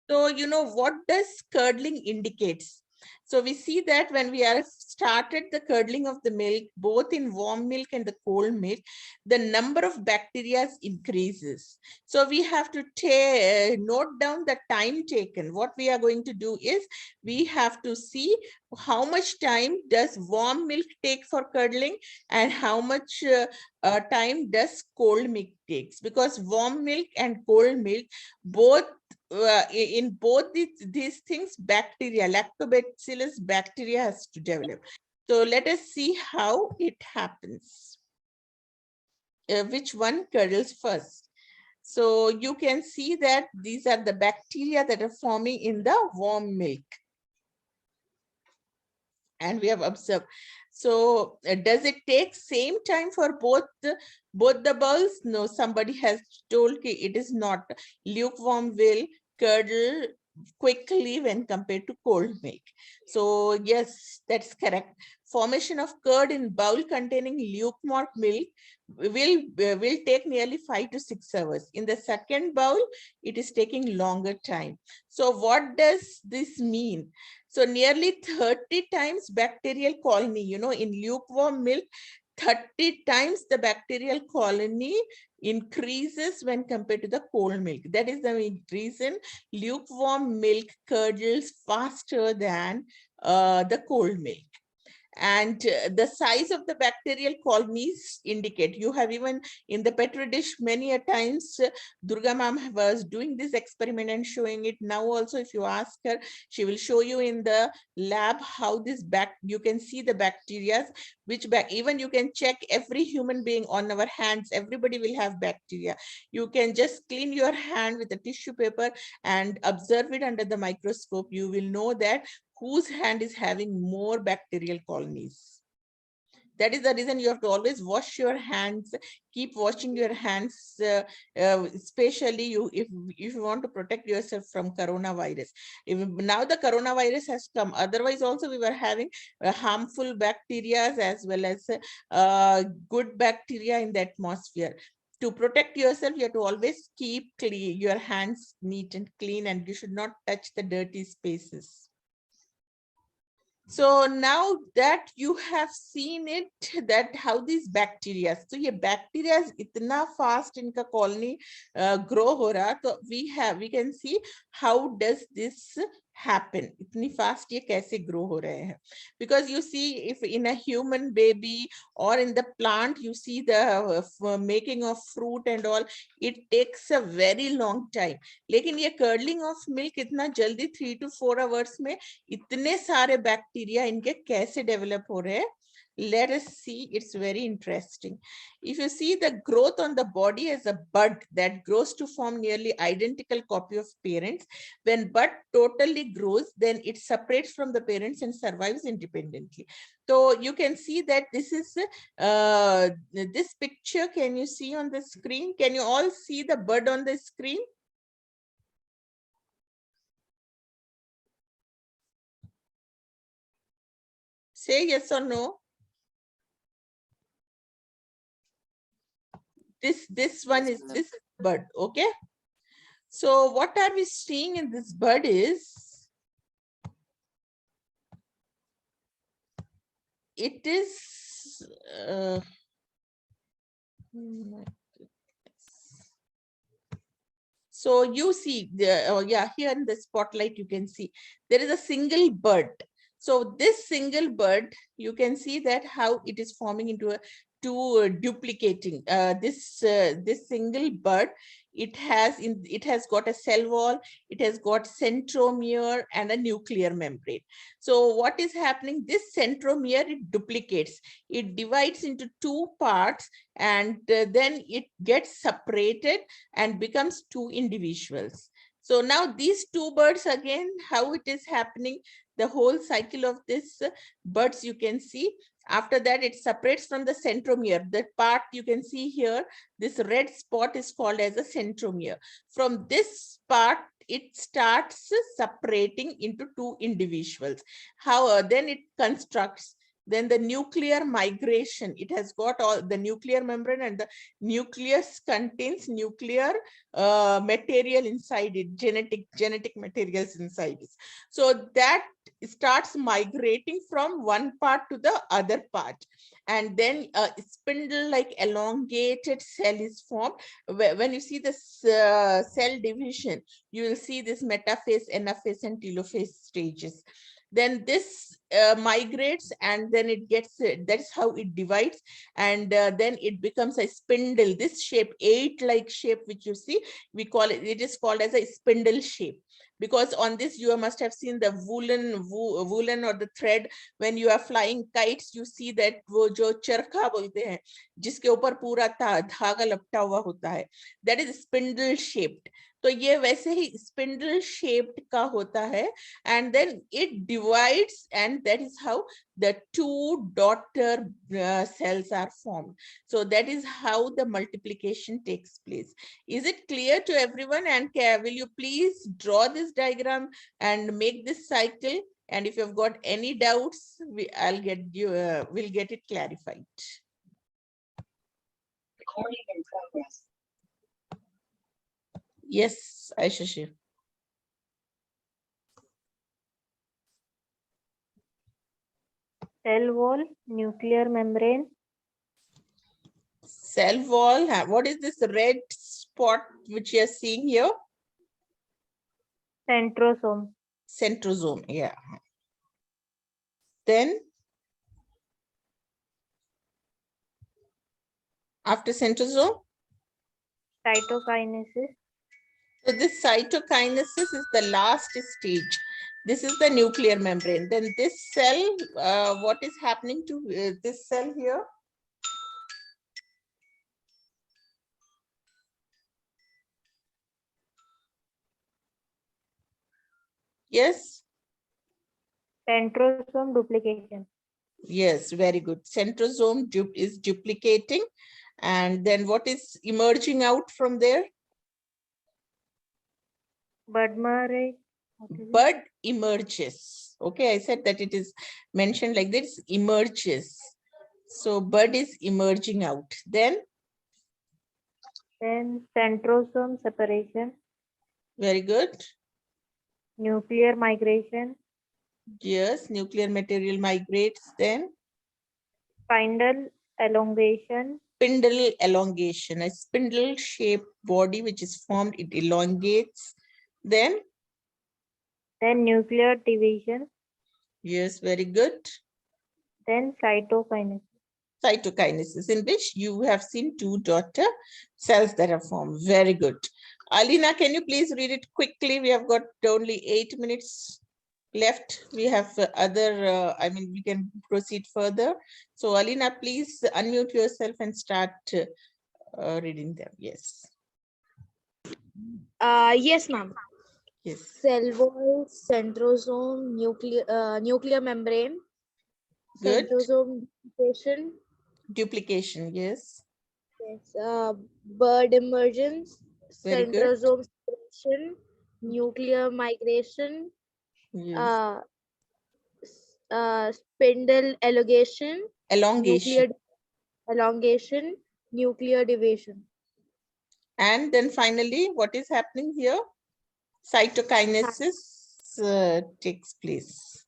So, you know, what does curdling indicates? So we see that when we are started the curdling of the milk, both in warm milk and the cold milk, the number of bacteria increases. So we have to note down the time taken. What we are going to do is we have to see how much time does warm milk take for curdling and how much time does cold milk takes, because warm milk and cold milk both in both these things, bacteria, lactobacillus bacteria has to develop. So let us see how it happens. Which one curdles first? So you can see that these are the bacteria that are forming in the warm milk. And we have observed. So does it take same time for both the bowls? No, somebody has told it is not. Lukewarm will curdle quickly when compared to cold milk. So yes, that's correct. Formation of curd in bowl containing lukewarm milk will take nearly 5 to 6 hours. In the second bowl, it is taking longer time. So what does this mean? So nearly 30 times bacterial colony, you know, in lukewarm milk, 30 times the bacterial colony increases when compared to the cold milk. That is the reason lukewarm milk curdles faster than the cold milk. And the size of the bacterial colonies indicate. You have even in the petri dish many a times, Durga ma'am was doing this experiment and showing it. Now also, if you ask her, she will show you in the lab how this you can see the bacteria, even you can check every human being on our hands, everybody will have bacteria. You can just clean your hand with a tissue paper and observe it under the microscope. You will know that whose hand is having more bacterial colonies. That is the reason you have to always wash your hands, keep washing your hands, especially if you want to protect yourself from coronavirus. Now the coronavirus has come, otherwise also we were having harmful bacteria as well as good bacteria in the atmosphere. To protect yourself, you have to always keep your hands neat and clean, and you should not touch the dirty spaces. So now that you have seen it, that how these bacteria, so ये bacteria इतना fast इनका colony grow हो रहा, तो we can see how does this happen, इतनी fast ये कैसे grow हो रहे हैं. Because you see, if in a human baby or in the plant, you see the making of fruit and all, it takes a very long time. लेकिन ये curdling of milk इतना जल्दी 3 to 4 hours में इतने सारे bacteria इनके कैसे develop हो रहे हैं. Let us see, it's very interesting. If you see the growth on the body as a bud that grows to form nearly identical copy of parents, when bud totally grows, then it separates from the parents and survives independently. So you can see that this is this picture. Can you see on the screen? Can you all see the bud on the screen? Say yes or no. This one is this bud. Okay. So what are we seeing in this bud is it is so you see yeah, here in the spotlight you can see there is a single bud. So this single bud, you can see that how it is forming into a duplicating this single bud. It has got a cell wall, it has got centromere and a nuclear membrane. So what is happening, this centromere, it duplicates, it divides into two parts, and then it gets separated and becomes two individuals. So now these two birds, again, how it is happening, the whole cycle of this birds you can see. After that, it separates from the centromere. That part you can see here, this red spot is called as a centromere. From this part, it starts separating into two individuals. How then it constructs Then the nuclear migration, it has got all the nuclear membrane, and the nucleus contains nuclear material inside it, genetic materials inside it. So that starts migrating from one part to the other part, and then a spindle like elongated cell is formed. When you see this cell division, you will see this metaphase, anaphase, and telophase stages. Then this migrates, and then it gets, that's how it divides, and then it becomes a spindle. This shape, 8-like shape, which you see, we call it, it is called as a spindle shape, because on this you must have seen the woolen or the thread. When you are flying kites, you see that वो जो चरखा बोलते हैं, जिसके ऊपर पूरा धागा लपटा हुआ होता है, that is spindle shaped. तो ये वैसे ही स्पिंडल शेप्ड का होता है, and then it divides, and that is how the 2 daughter cells are formed. So that is how the multiplication takes place. Is it clear to everyone? And will you please draw this diagram and make this cycle? And if you've got any doubts, I'll get you, we'll get it clarified. Recording in progress. Yes, Aisha. Cell wall, nuclear membrane. Cell wall, what is this red spot which you are seeing here? Centrosome. Centrosome, yeah. Then after centrosome, Cytokinesis. so this cytokinesis is the last stage. This is the nuclear membrane. Then this cell, what is happening to this cell here? Yes. Centrosome duplication. Yes, very good. Centrosome is duplicating. And then what is emerging out from there? Bud emerges. Okay, I said that it is mentioned like this, emerges. So bud is emerging out. Then centrosome separation. Very good. Nuclear migration. Yes, nuclear material migrates. Then Spindle elongation. Spindle elongation, a spindle shaped body which is formed, it elongates. Then Nuclear division. Yes, very good. Then cytokinesis. Cytokinesis, in which you have seen 2 daughter cells that are formed. Very good. Alina, can you please read it quickly? We have got only 8 minutes left. We have other, we can proceed further. So Alina, please unmute yourself and start reading them. Yes. Yes, ma'am. Yes. Cell wall, centrosome, nuclear membrane, Good. centrosome duplication, Yes. yes, bird emergence, Very good. centrosome separation, nuclear migration, Yes. Spindle elongation, Elongation. elongation, nuclear division. And then finally, what is happening here? Cytokinesis takes place.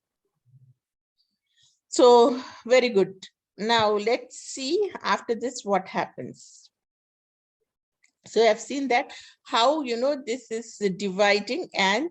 So very good. Now let's see after this what happens. So I've seen that how, this is dividing and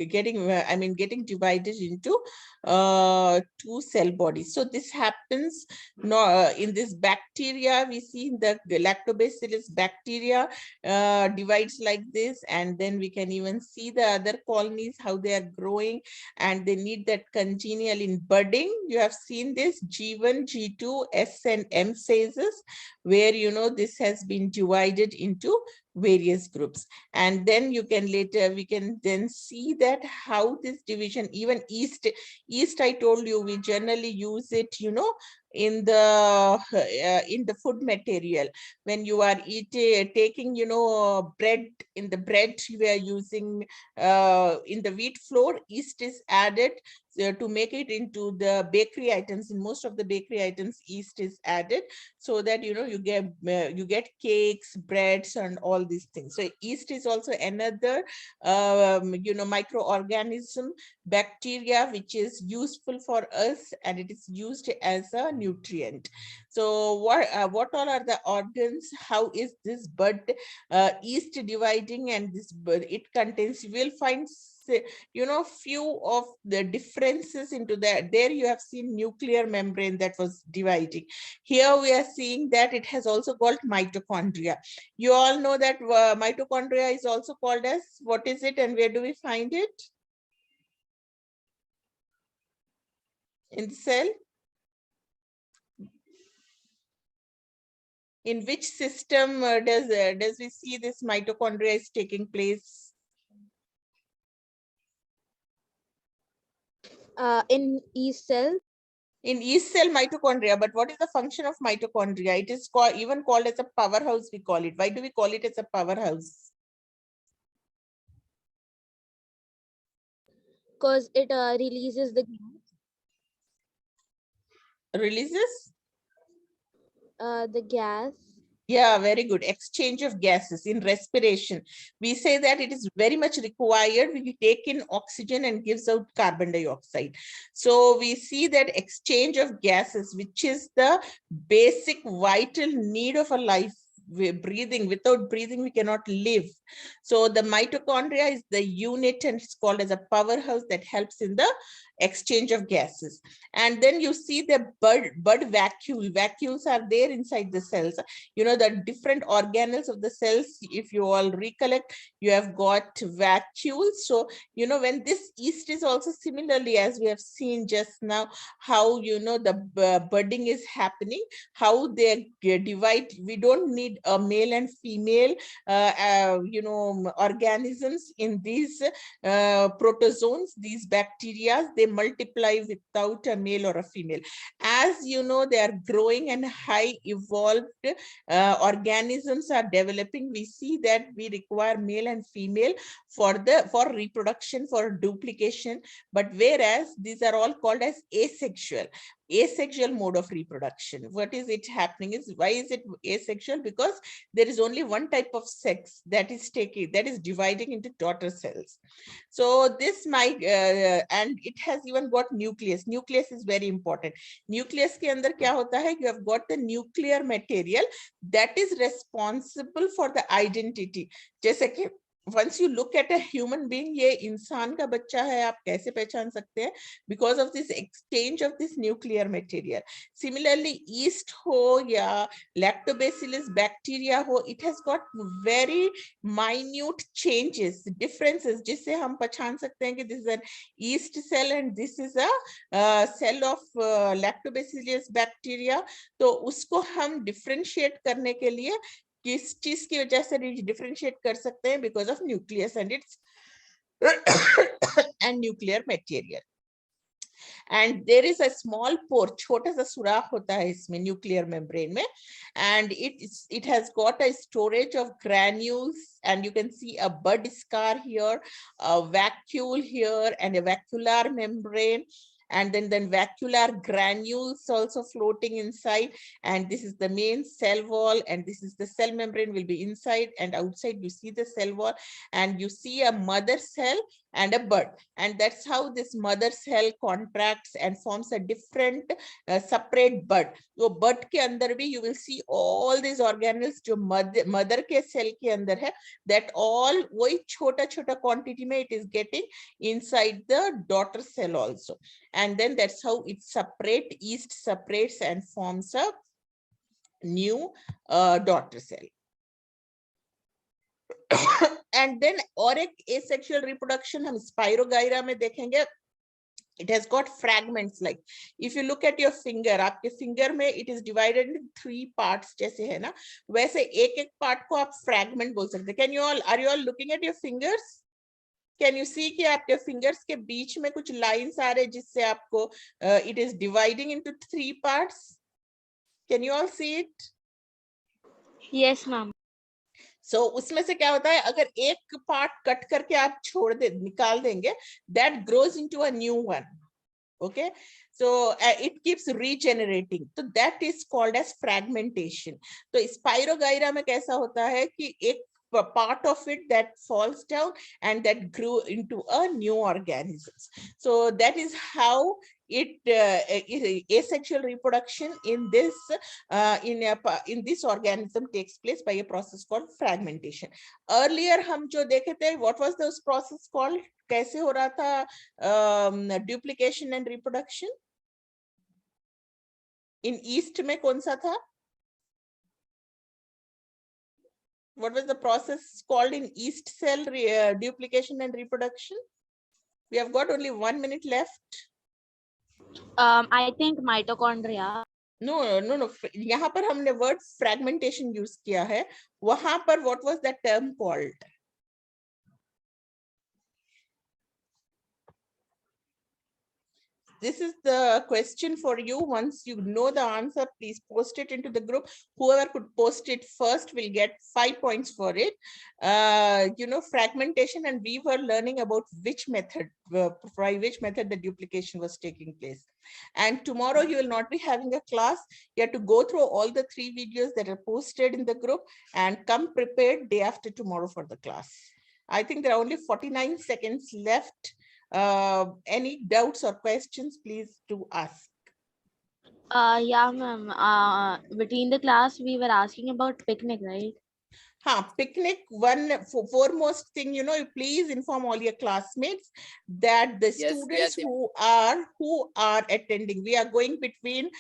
getting divided into 2 cell bodies. So this happens in this bacteria. We see in the lactobacillus bacteria divides like this, and then we can even see the other colonies, how they are growing, and they need that congenial in budding. You have seen this G1, G2, S and M phases, where this has been divided into various groups. And then we can then see that how this division, even yeast I told you, we generally use it, in the food material. When you are taking, you know, bread, in the bread we are using in the wheat flour, yeast is added to make it into the bakery items. In most of the bakery items, yeast is added so that, you know, you get cakes, breads, and all these things. So yeast is also another you know, microorganism, bacteria, which is useful for us, and it is used as a nutrient. So what all are the organs? How is this bud yeast dividing? And this bud, it contains, you will find, you know, few of the differences into that. There you have seen nuclear membrane that was dividing. Here we are seeing that it has also called mitochondria. You all know that mitochondria is also called as, what is it and where do we find it in the cell? In which system does we see this mitochondria is taking place? In yeast cell, In yeast cell mitochondria. But what is the function of mitochondria? It is even called as a powerhouse, we call it. Why do we call it as a powerhouse? because it releases Releases? the gas. Yeah, very good. Exchange of gases in respiration. We say that it is very much required. We take in oxygen and gives out carbon dioxide. So we see that exchange of gases, which is the basic vital need of a life. We're breathing. Without breathing, we cannot live. So the mitochondria is the unit, and it's called as a powerhouse that helps in the exchange of gases. And then you see the bud vacuole. Vacuoles are there inside the cells. You know, the different organelles of the cells, if you all recollect, you have got vacuoles. So, you know, when this yeast is also similarly, as we have seen just now, how, you know, the budding is happening, how they divide. We don't need a male and female, you know, organisms in these protozoans, these bacteria. They multiply without a male or a female. As you know, they are growing and high evolved organisms are developing. We see that we require male and female for reproduction, for duplication. But whereas these are all called as asexual mode of reproduction. What is it happening is, why is it asexual? Because there is only one type of sex that is dividing into daughter cells. So this might and it has even got nucleus. Nucleus is very important. Nucleus के अंदर क्या होता है? You have got the nuclear material that is responsible for the identity. जैसे कि once you look at a human being, ये इंसान का बच्चा है, आप कैसे पहचान सकते हैं? Because of this exchange of this nuclear material. Similarly, yeast हो या lactobacillus bacteria हो, it has got very minute changes, differences, जिससे हम पहचान सकते हैं कि this is an yeast cell and this is a cell of lactobacillus bacteria. तो उसको हम differentiate करने के लिए किस चीज की वजह से differentiate कर सकते हैं? Because of nucleus and its and nuclear material. And there is a small pore, छोटा सा सुराख होता है इसमें nuclear membrane में, and it has got a storage of granules, and you can see a bud scar here, a vacuole here, and a vacuolar membrane. And then vacuolar granules also floating inside, and this is the main cell wall, and this is the cell membrane will be inside, and outside you see the cell wall, and you see a mother cell and a bud, and that's how this mother cell contracts and forms a different separate bud. So bud के अंदर भी you will see all these organelles जो mother के cell के अंदर है, that all वही छोटा छोटा quantity में it is getting inside the daughter cell also. And then that's how it yeast separates and forms a new daughter cell. And then और एक asexual reproduction हम Spirogyra में देखेंगे. It has got fragments, like if you look at your finger, आपके finger में it is divided into 3 parts जैसे है ना, वैसे एक एक part को आप fragment बोल सकते हैं. Are you all looking at your fingers? Can you see कि आपके fingers के बीच में कुछ lines आ रहे जिससे आपको it is dividing into 3 parts? Can you all see it? Yes, ma'am. So उसमें से क्या होता है, अगर एक पार्ट कट करके आप छोड़ दे, निकाल देंगे, that grows into a new one. Okay, so it keeps regenerating, so that is called as fragmentation. तो स्पाइरोगाइरा में कैसा होता है कि एक part of it that falls down and that grew into a new organisms. So that is how it asexual reproduction in this in this organism takes place by a process called fragmentation. Earlier हम जो देखे थे, what was this process called? कैसे हो रहा था duplication and reproduction? In yeast में कौन सा था? What was the process called in yeast cell duplication and reproduction? We have got only 1 minute left. I think mitochondria. No. यहाँ पर हमने word fragmentation use किया है. वहाँ पर what was that term called? This is the question for you. Once you know the answer, please post it into the group. Whoever could post it first will get 5 points for it. You know, fragmentation, and we were learning about which method, by which method the duplication was taking place. And tomorrow you will not be having a class. You have to go through all the 3 videos that are posted in the group and come prepared day after tomorrow for the class. I think there are only 49 seconds left. Any doubts or questions, please do ask. Yeah, ma'am. Between the class, we were asking about picnic, right? Picnic, one foremost thing, you know, you please inform all your classmates that the students who are attending, we are going between